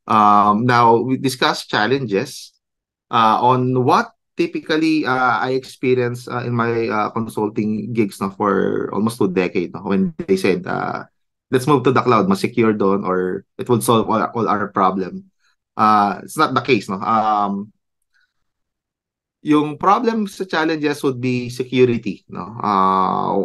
Now we discuss challenges on what typically I experience in my consulting gigs na for almost 2 decades, no, when they said, let's move to the cloud, mas secure doon, or it will solve all our problem. It's not the case, no. Yung problem sa challenges would be security, no.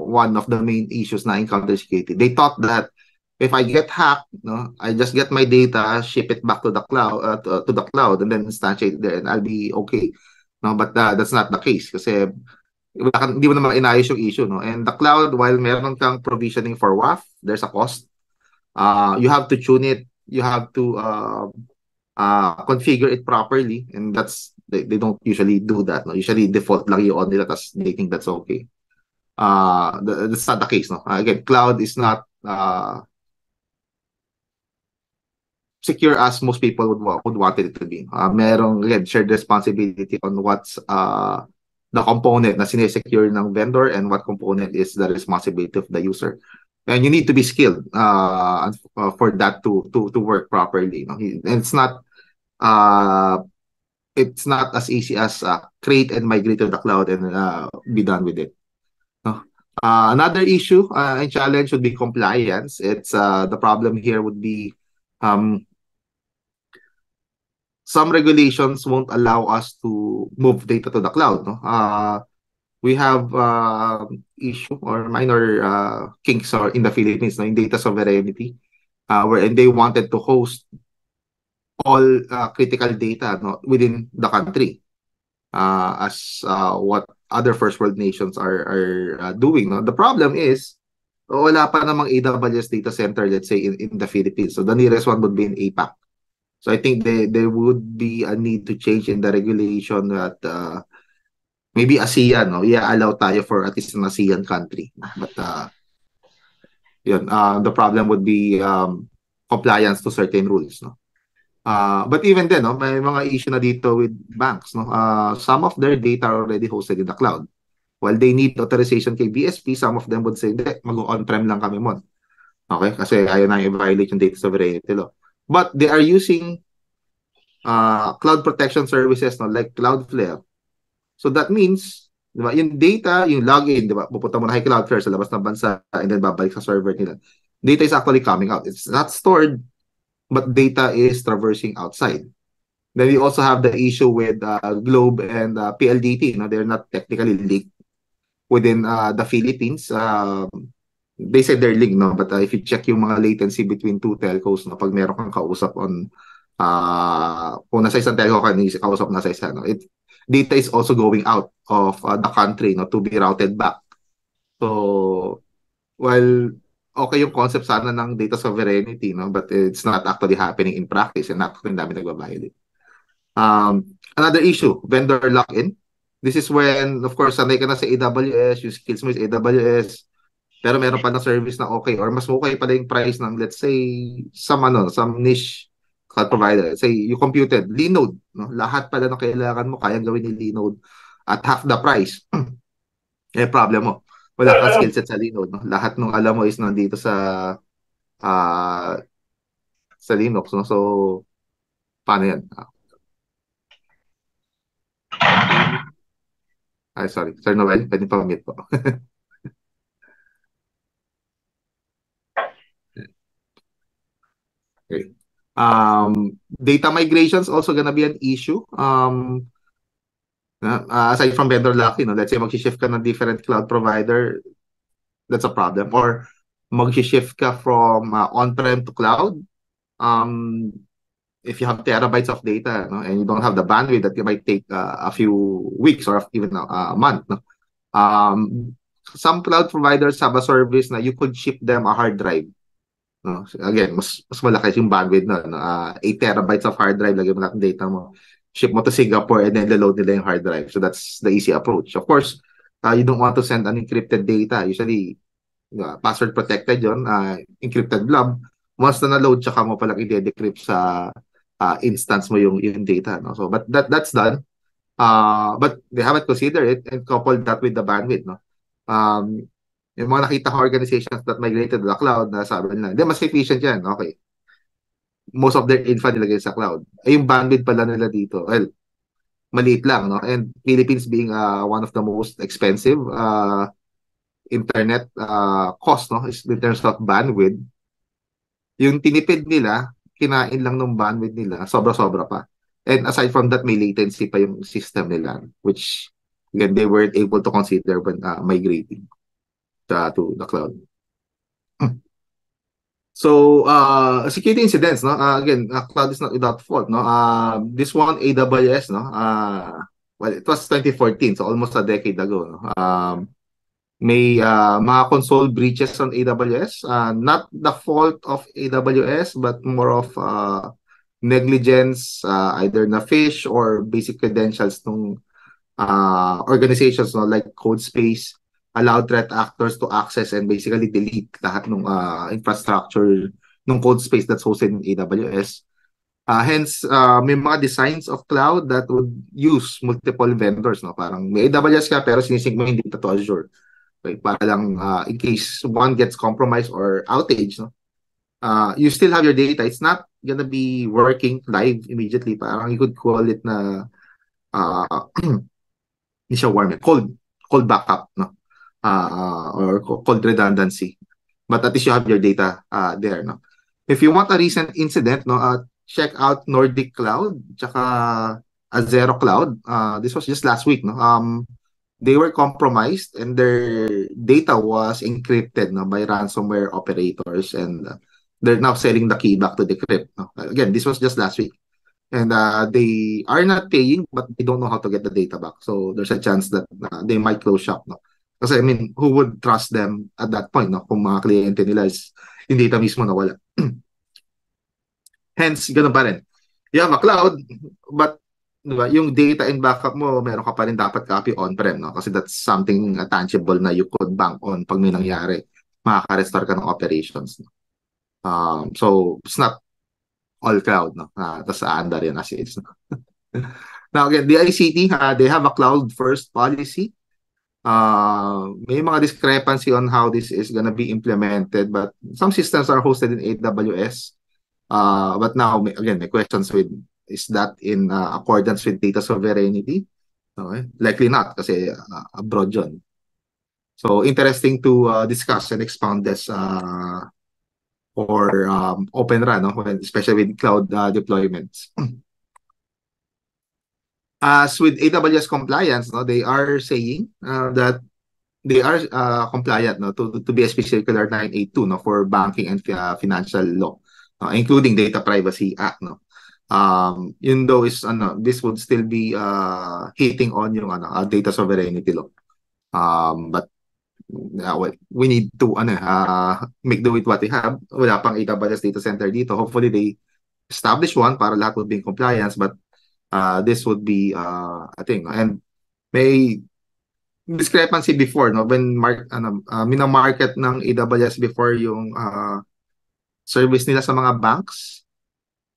One of the main issues na encounter security. They thought that if I get hacked, no, I just get my data, ship it back to the cloud, to the cloud, and then instantiate it there, and I'll be okay. No, but that's not the case kasi hindi mo naman inayos yung issue, no. And the cloud, while meron kang provisioning for WAF, there's a cost. You have to tune it. You have to configure it properly, and they don't usually do that, no. Usually default lang yung on nila, tas they think that's okay. That's not the case, no. Again, cloud is not secure as most people would want it to be. Merong again shared responsibility on what's the component na sinesecure ng vendor and what component is the responsibility of the user. And you need to be skilled for that to work properly. No? And it's not as easy as create and migrate to the cloud and be done with it. No? Another issue and challenge would be compliance. It's the problem here would be some regulations won't allow us to move data to the cloud. No? We have issue or minor kinks or in the Philippines, no, in data sovereignty, wherein they wanted to host all critical data, no, within the country, as what other first world nations are doing. No? The problem is, wala pa namang AWS data center, let's say, in the Philippines. So the nearest one would be in APAC. So I think there would be a need to change in the regulation that maybe ASEAN, no? Allow tayo for at least an ASEAN country. But yun, the problem would be compliance to certain rules, no? But even then, no, may mga issue na dito with banks, no? Some of their data are already hosted in the cloud. While they need authorization kay BSP, some of them would say, hindi, mag-on-prem lang kami mo. Okay? Kasi ayaw na i-violate yung data sovereignty law. But they are using cloud protection services, no, like Cloudflare. So that means, di ba, yung data, yung login, di ba, pupunta mo na kay Cloudflare sa labas ng bansa and then babalik sa server nila. Data is actually coming out. It's not stored, but data is traversing outside. Then we also have the issue with Globe and PLDT. No? They're not technically linked within the Philippines. They said they're linked, no? But if you check yung mga latency between two telcos, no, pag meron kang kausap on kung nasa isang telco ka, kausap nasa isa, no, data is also going out of the country, no, to be routed back. So while okay yung concept sana ng data sovereignty, no, but it's not actually happening in practice and actually dami nagbabayad. Another issue, vendor lock-in. This is when, of course, sanay ka na sa AWS, yung skills mo is AWS, pero meron pa na service na okay or mas okay pala yung price ng, let's say, some niche cloud provider. Let's say, you computed Linode, no? Lahat pala ng kailangan mo, kayang gawin ni Linode at half the price. Problem mo. Wala kang skill set sa Linode, no? Lahat ng alam mo is nandito sa Linux, no? So, paano yan? Ay, sorry. Sir Noel, pwede pa mute po. Okay. Data migration is also gonna be an issue. Aside from vendor lock, let's say mag-shift ka ng different cloud provider, that's a problem. Or mag-shift ka from on-prem to cloud. If you have terabytes of data, no, and you don't have the bandwidth, that might take a few weeks or even a month. No? Some cloud providers have a service na you could ship them a hard drive. No? So again, mas malaki yung bandwidth na. No? 8 terabytes of hard drive, lagyan mo natin data mo. Ship mo to Singapore and then load nila yung hard drive. So that's the easy approach. Of course, you don't want to send unencrypted data. Usually, password protected yun, encrypted blob. Once na na-load, tsaka mo palang i-decrypt sa instance mo yung data. No? So, but that's done. But they haven't considered it and coupled that with the bandwidth. No? Yung mga nakita ko organizations that migrated to the cloud, na sabi nila, hindi, mas efficient yan. Okay. most of their infra nilagay sa cloud. Ay yung bandwidth pala nila dito, well, maliit lang, no? And Philippines being one of the most expensive internet cost, no, is in terms of bandwidth, yung tinipid nila, kinain lang ng bandwidth nila, sobra-sobra pa. And aside from that, may latency pa yung system nila, which again, they weren't able to consider when migrating to the cloud. So, security incidents, no? Again, cloud is not without fault, no? This one, AWS, no? Well, it was 2014, so almost a decade ago, no? May mga console breaches on AWS. Not the fault of AWS, but more of negligence, either na phish or basic credentials ng organizations, no, like CodeSpace allowed threat actors to access and basically delete lahat ng infrastructure ng CodeSpace that's hosted in AWS. Hence, may mga designs of cloud that would use multiple vendors, no? Parang may AWS ka pero sinisync mo yung data to Azure. Okay, para lang in case one gets compromised or outage, no? You still have your data. It's not gonna be working live immediately. Parang you could call it na hindi siya warm, cold backup, no? Or cold redundancy. But at least you have your data there, no? If you want a recent incident, no, check out Nordic Cloud, tsaka Azero Cloud. This was just last week, no? They were compromised and their data was encrypted, no, by ransomware operators, and they're now selling the key back to decrypt, no? Again, this was just last week. And they are not paying, but they don't know how to get the data back. So there's a chance that they might close shop, no? Kasi I mean, who would trust them at that point, no? Kung mga kliyente nila is yung data mismo nawala. Hence, ganun pa rin. You have a cloud, but diba, yung data and backup mo, meron ka pa rin dapat copy on-prem, no? Kasi that's something tangible na you could bank on pag may nangyari. Makaka-restore ka ng operations, no? So, it's not all cloud, no? Tapos aandar yan as is, no? Now, again, the ICT, they have a cloud-first policy. May mga discrepancy on how this is gonna be implemented, but some systems are hosted in AWS. But now, again, my questions with, is that in accordance with data sovereignty? Okay. Likely not, kasi abroad yun. So, interesting to discuss and expound this or Open RAN, no? Especially with cloud deployments. As with AWS compliance, no, they are saying that they are compliant, no, to BSP Circular 982, no, for banking and financial law, including Data Privacy Act, no. Yun though is this would still be hitting on yung data sovereignty law. But well, we need to make do with what we have. Wala pang AWS data center dito. Hopefully they establish one para lahat would be in compliance, but this would be a thing. And may discrepancy before, no, when mina-market ng AWS before yung service nila sa mga banks,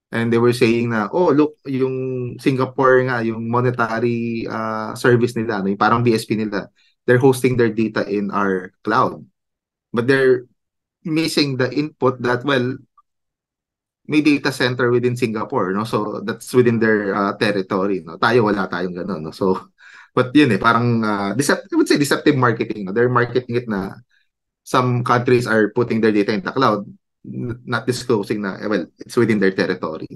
and they were saying na, oh look, yung Singapore nga, yung monetary service nila, no, yung parang BSP nila, they're hosting their data in our cloud, but they're missing the input that, well, may data center within Singapore, no? So that's within their territory, no? Tayo wala tayong ganun, no? So but yun parang I would say deceptive marketing, no? They're marketing it na some countries are putting their data in the cloud, not disclosing na, well, it's within their territory.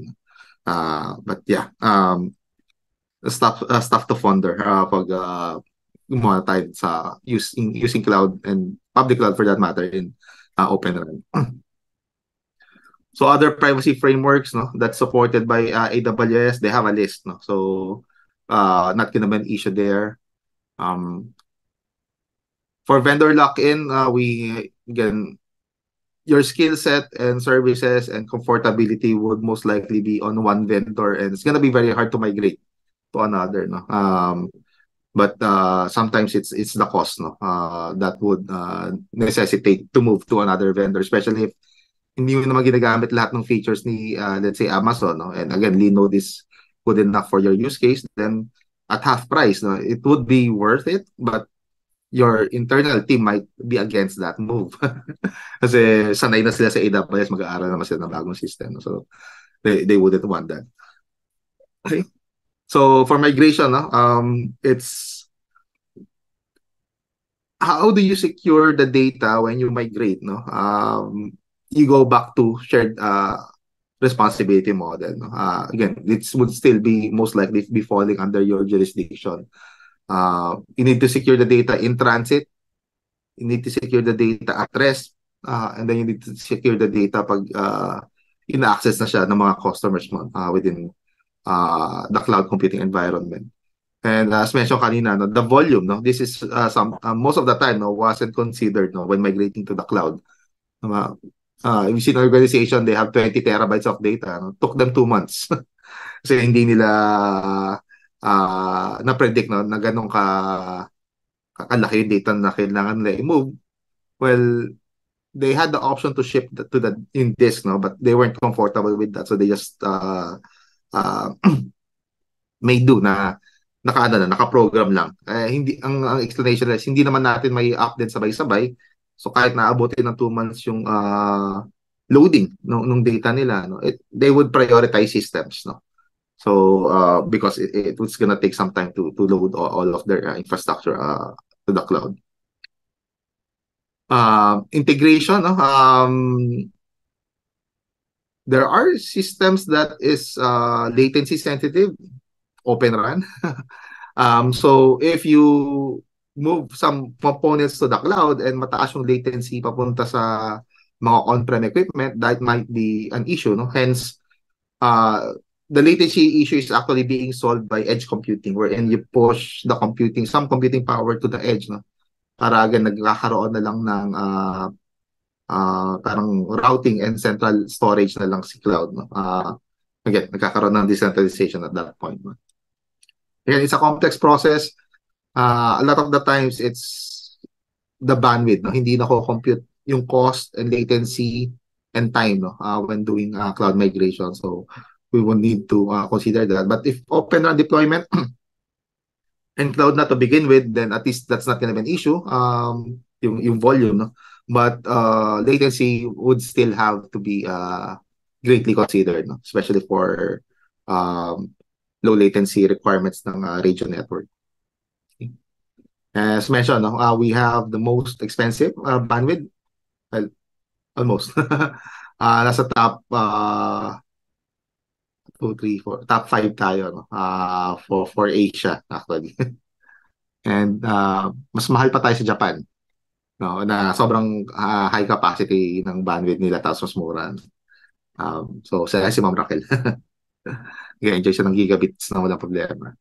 But yeah, stuff to ponder pag gumawa tayo sa using cloud and public cloud for that matter in Open RAN. So other privacy frameworks, no, that's supported by AWS, they have a list, no. So not gonna be an issue there. For vendor lock-in, again, your skill set and services and comfortability would most likely be on one vendor, and it's gonna be very hard to migrate to another, no. But sometimes it's the cost, no, that would necessitate to move to another vendor, especially if hindi mo naman ginagamit lahat ng features ni let's say Amazon, no? And again, Linode is good enough for your use case, then at half price, no, it would be worth it, but your internal team might be against that move. Kasi sanay na sila sa AWS, mag-aaral naman sila ng bagong system. So They wouldn't want that. Okay. So for migration, no, it's how do you secure the data when you migrate, no? You go back to shared responsibility model, no? Again, this would still be most likely be falling under your jurisdiction. You need to secure the data in transit, you need to secure the data at rest, and then you need to secure the data pag ina-access na siya ng mga customers mo within the cloud computing environment. And as mentioned kanina, no, the volume, no, this is some most of the time, no, wasn't considered, no, when migrating to the cloud. If you see an organization, they have 20 terabytes of data. No, took them 2 months kasi hindi nila na-predict, no, na ganun kalaki yung data na kailangan nila i-move. Well, they had the option to ship to the in disk, no, but they weren't comfortable with that, so they just uh, may do na naka-program lang. Hindi ang explanation is hindi naman natin may update sabay-sabay. So kahit naabutin ng 2 months yung loading nung data nila, no, they would prioritize systems, no. So because it was gonna take some time to load all of their infrastructure to the cloud. Integration, no, there are systems that is latency sensitive, Open RAN. So if you move some components to the cloud and mataas yung latency papunta sa mga on-prem equipment, that might be an issue, no? Hence, the latency issue is actually being solved by edge computing, wherein you push the some computing power to the edge, no? Para again, nagkakaroon na lang ng parang routing and central storage na lang si cloud, no? Again, nagkakaroon ng decentralization at that point, no? Again, it's a complex process. A lot of the times it's the bandwidth, no? Hindi nako-compute yung cost and latency and time, no, when doing cloud migration. So we will need to consider that. But if open RAN deployment and cloud na to begin with, then at least that's not gonna be an issue. Yung volume, no? But latency would still have to be greatly considered, no? Especially for low latency requirements ng radio network. As mentioned, no, we have the most expensive bandwidth. Well, almost. Nasa top 2, 3, 4, top 5 tayo, no? For Asia, actually. And mas mahal pa tayo sa Japan, no? Na sobrang high capacity ng bandwidth nila, tapos mas mura. So, saya si Ma'am Raquel. Enjoy siya ng gigabits na walang problema.